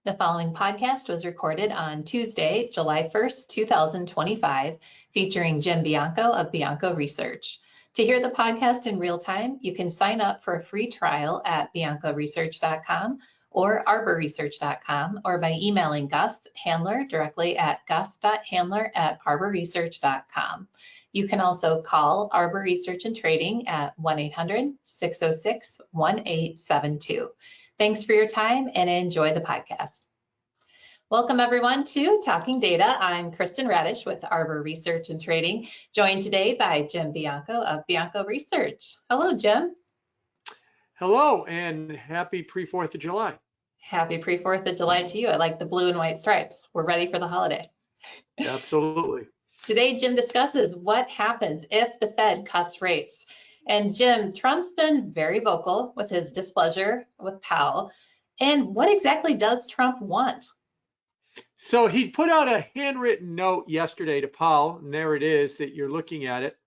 The following podcast was recorded on Tuesday, July 1st, 2025, featuring Jim Bianco of Bianco Research. To hear the podcast in real time, you can sign up for a free trial at biancoresearch.com or arborresearch.com, or by emailing Gus Handler directly at gus.handler@arborresearch.com. You can also call Arbor Research and Trading at 1-800-606-1872. Thanks for your time and enjoy the podcast. Welcome everyone to Talking Data. I'm Kristen Radosh with Arbor Research and Trading, joined today by Jim Bianco of Bianco Research. Hello, Jim. Hello, and happy pre-4th of July. Happy pre-4th of July to you. I like the blue and white stripes. We're ready for the holiday. Absolutely. Today, Jim discusses what happens if the Fed cuts rates. And Jim, Trump's been very vocal with his displeasure with Powell. And what exactly does Trump want? So he put out a handwritten note yesterday to Powell, and there it is that you're looking at it.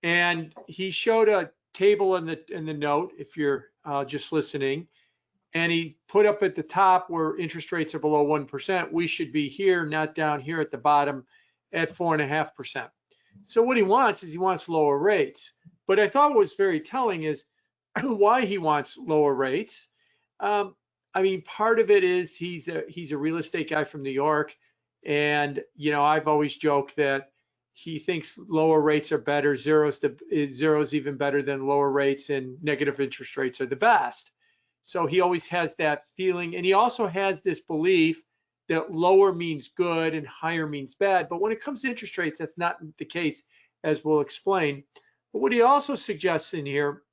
And he showed a table in the note, if you're just listening. And he put up at the top where interest rates are below 1%, we should be here, not down here at the bottom at 4.5%. So what he wants is he wants lower rates. But I thought what was very telling is why he wants lower rates. I mean, part of it is he's a real estate guy from New York, and I've always joked that he thinks lower rates are better. Zero's even better than lower rates, and negative interest rates are the best. So he always has that feeling, and he also has this belief that lower means good and higher means bad. But when it comes to interest rates, that's not the case, as we'll explain. But what he also suggests in here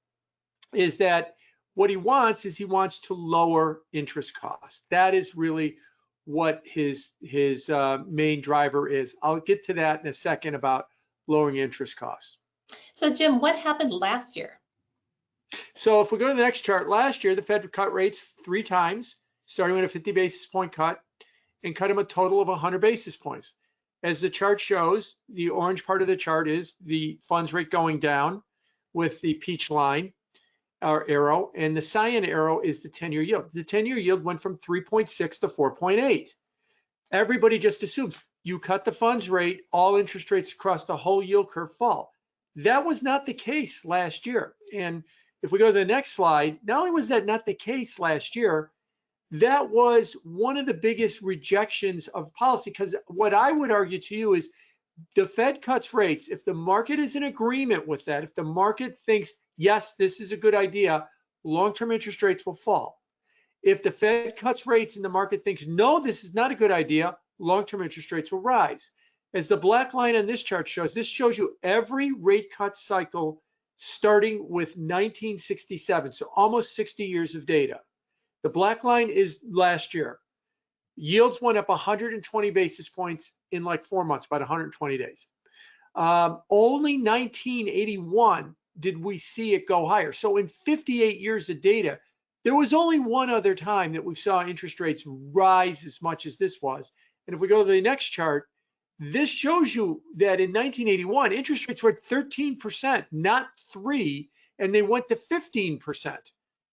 is that what he wants to lower interest costs. That is really what his main driver is. I'll get to that in a second about lowering interest costs. So Jim, what happened last year? So if we go to the next chart, last year the Fed cut rates 3 times, starting with a 50 basis point cut, and cut them a total of 100 basis points. As the chart shows, the orange part of the chart is the funds rate going down with the peach line or arrow, and the cyan arrow is the 10-year yield. The 10-year yield went from 3.6 to 4.8. Everybody just assumes you cut the funds rate, all interest rates across the whole yield curve fall. That was not the case last year. And if we go to the next slide, not only was that not the case last year, that was one of the biggest rejections of policy, because what I would argue to you is the Fed cuts rates. If the market is in agreement with that, if the market thinks, yes, this is a good idea, long-term interest rates will fall. If the Fed cuts rates and the market thinks, no, this is not a good idea, long-term interest rates will rise. As the black line on this chart shows, this shows you every rate cut cycle starting with 1967, so almost 60 years of data. The black line is last year. Yields went up 120 basis points in like 4 months, about 120 days. Only 1981 did we see it go higher. So in 58 years of data, there was only one other time that we saw interest rates rise as much as this was. And if we go to the next chart, this shows you that in 1981, interest rates were at 13%, not 3%, and they went to 15%.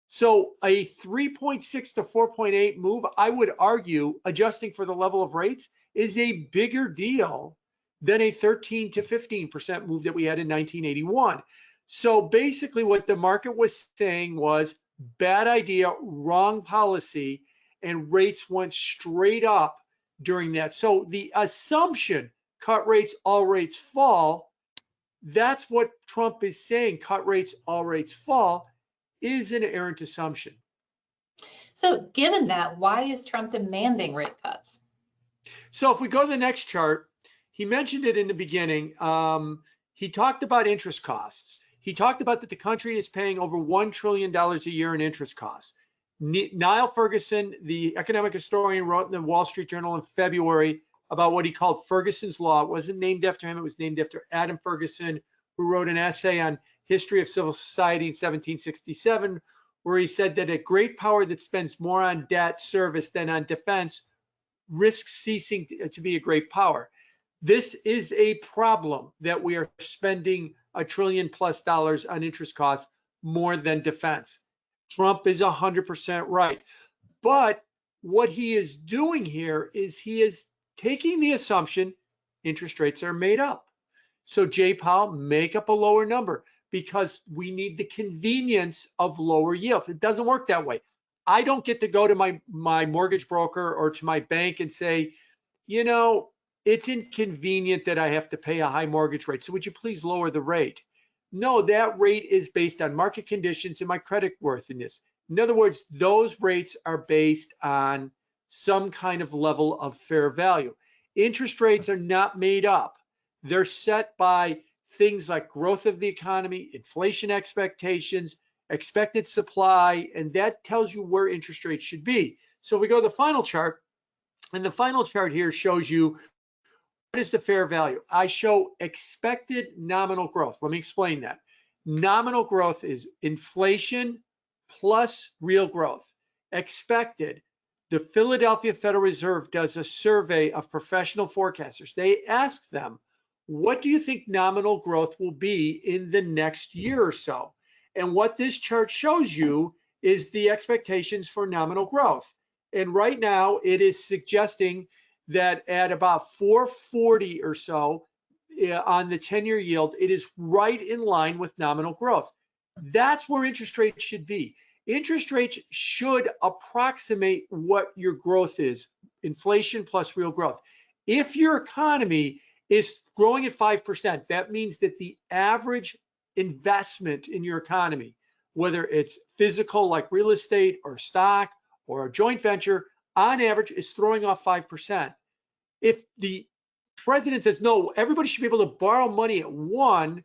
So a 3.6 to 4.8 move, I would argue, adjusting for the level of rates, is a bigger deal than a 13 to 15% move that we had in 1981. So basically what the market was saying was bad idea, wrong policy, and rates went straight up during that. So the assumption, cut rates, all rates fall, that's what Trump is saying, cut rates, all rates fall, is an errant assumption. So given that, why is Trump demanding rate cuts? So if we go to the next chart, he mentioned it in the beginning. He talked about interest costs. He talked about that the country is paying over $1 trillion a year in interest costs. Niall Ferguson, the economic historian, wrote in the Wall Street Journal in February about what he called Ferguson's Law. It wasn't named after him, it was named after Adam Ferguson, who wrote an essay on history of civil society in 1767, where he said that a great power that spends more on debt service than on defense risks ceasing to be a great power. This is a problem that we are spending $1 trillion+ on interest costs more than defense. Trump is 100% right. But what he is doing here is he is taking the assumption interest rates are made up. So Jay Powell, make up a lower number because we need the convenience of lower yields. It doesn't work that way. I don't get to go to my mortgage broker or to my bank and say, you know, it's inconvenient that I have to pay a high mortgage rate, so would you please lower the rate? No, that rate is based on market conditions and my credit worthiness. In other words, those rates are based on some kind of level of fair value. Interest rates are not made up. They're set by things like growth of the economy, inflation expectations, expected supply, and that tells you where interest rates should be. So if we go to the final chart, and the final chart here shows you what is the fair value. I show expected nominal growth. Let me explain that. Nominal growth is inflation plus real growth. Expected, the Philadelphia Federal Reserve does a survey of professional forecasters. They ask them, what do you think nominal growth will be in the next year or so? And what this chart shows you is the expectations for nominal growth. And right now it is suggesting that at about 440 or so on the 10-year yield, it is right in line with nominal growth. That's where interest rates should be. Interest rates should approximate what your growth is, inflation plus real growth. If your economy is growing at 5%, that means that the average investment in your economy, whether it's physical like real estate or stock or a joint venture, on average is throwing off 5%. If the president says, no, everybody should be able to borrow money at 1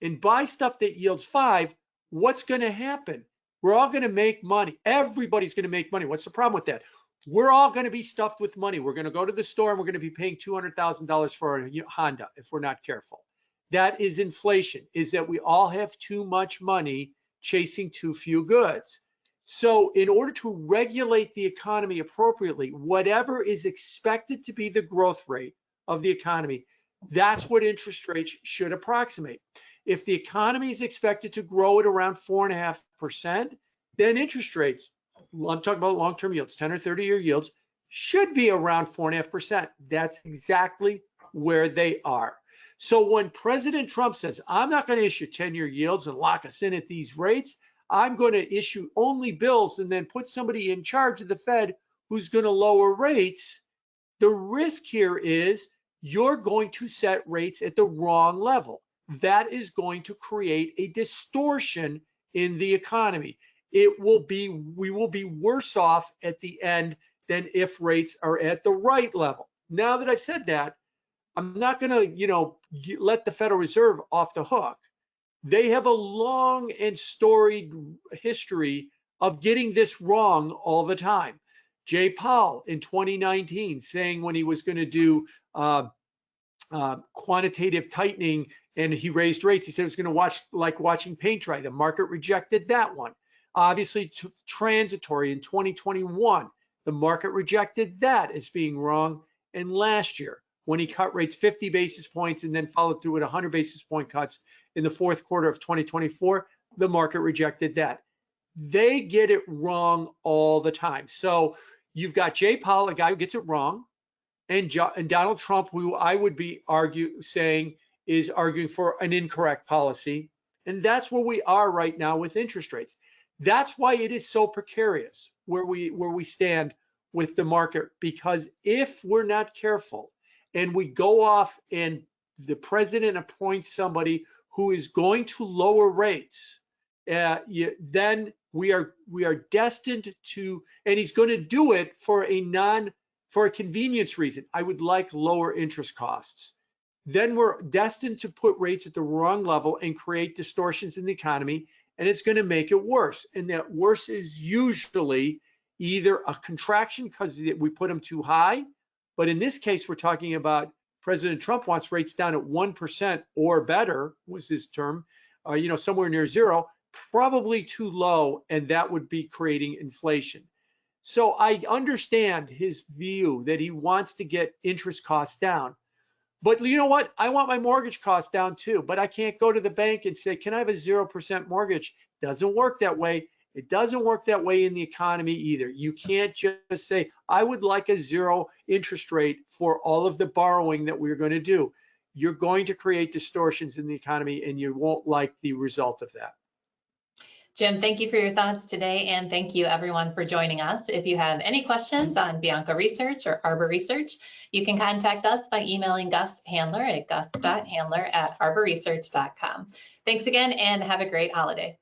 and buy stuff that yields 5, what's going to happen? We're all going to make money. Everybody's going to make money. What's the problem with that? We're all going to be stuffed with money. We're going to go to the store and we're going to be paying $200,000 for a Honda if we're not careful. That is inflation, is that we all have too much money chasing too few goods. So in order to regulate the economy appropriately, whatever is expected to be the growth rate of the economy, that's what interest rates should approximate. If the economy is expected to grow at around 4.5%, then interest rates, I'm talking about long-term yields, 10 or 30-year yields, should be around 4.5%. That's exactly where they are. So when President Trump says, I'm not going to issue 10-year yields and lock us in at these rates, I'm going to issue only bills and then put somebody in charge of the Fed who's going to lower rates, the risk here is you're going to set rates at the wrong level. That is going to create a distortion in the economy. We will be worse off at the end than if rates are at the right level. Now that I've said that, I'm not going to, let the Federal Reserve off the hook. They have a long and storied history of getting this wrong all the time. Jay Powell in 2019 saying when he was going to do quantitative tightening and he raised rates, he said it was going to watch like watching paint dry. The market rejected that one. Obviously transitory in 2021, the market rejected that as being wrong. And last year, when he cut rates 50 basis points and then followed through with 100 basis point cuts in the fourth quarter of 2024, the market rejected that. They get it wrong all the time. So you've got Jay Powell, a guy who gets it wrong, and Donald Trump, who I would be saying is arguing for an incorrect policy. And that's where we are right now with interest rates. That's why it is so precarious where we stand with the market, because if we're not careful and we go off and the president appoints somebody who is going to lower rates, then we are destined to, and he's going to do it for a convenience reason. I would like lower interest costs. Then we're destined to put rates at the wrong level and create distortions in the economy, and it's going to make it worse. And that worse is usually either a contraction because we put them too high, but in this case, we're talking about President Trump wants rates down at 1% or better, was his term, somewhere near zero, probably too low, and that would be creating inflation. So I understand his view that he wants to get interest costs down. But you know what? I want my mortgage costs down too, but I can't go to the bank and say, can I have a 0% mortgage? Doesn't work that way. It doesn't work that way in the economy either. You can't just say, I would like a 0 interest rate for all of the borrowing that we're going to do. You're going to create distortions in the economy, and you won't like the result of that. Jim, thank you for your thoughts today, and thank you everyone for joining us. If you have any questions on Bianco Research or Arbor Research, you can contact us by emailing Gus Handler at gus.handler@arborresearch.com. Thanks again, and have a great holiday.